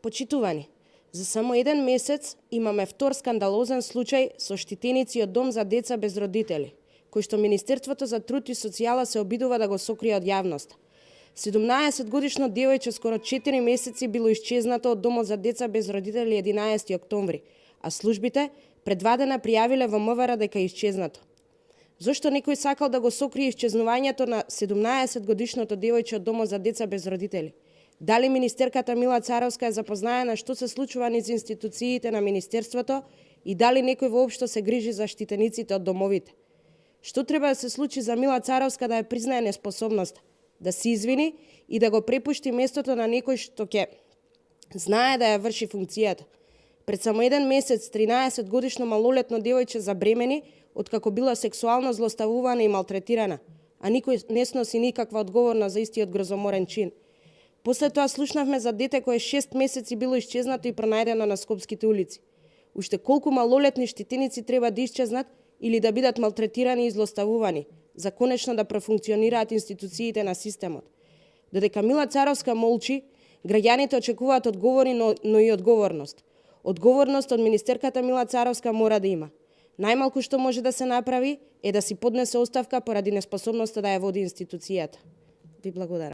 Почитувани, за само еден месец имаме втор скандалозен случај со штитеници од дом за деца без родители, кој што Министерството за труд и социјала се обидува да го сокрие од јавноста. 17-годишно девојче скоро 4 месеци било исчезнато од домот за деца без родители 11 октомври, а службите пред 2 дена пријавиле во МВР дека е исчезнато. Зошто некој сакал да го сокрие исчезнувањето на 17-годишното девојче од домот за деца без родители? Дали министерката Мила Царовска е запознаена што се случува низ институциите на Министерството и дали некој воопшто се грижи за штитениците од домовите? Што треба да се случи за Мила Царовска да ја признае неспособноста, да се извини и да го препушти местото на некој што ќе знае да ја врши функцијата? Пред само еден месец 13-годишно малолетно девојче забремени откако било сексуално злоставувана и малтретирана, а никој не сноси никаква одговорност за истиот грозоморен чин. После тоа слушнавме за дете кое 6 месеци било исчезнато и пронајдено на скопските улици. Уште колку малолетни штитеници треба да исчезнат или да бидат малтретирани и злоставувани, за конечно да профункционираат институциите на системот? Додека Мила Царовска молчи, граѓаните очекуваат одговори, но и одговорност. Одговорност од министерката Мила Царовска мора да има. Најмалку што може да се направи е да си поднесе оставка поради неспособноста да ја води институцијата. Ви благодарам.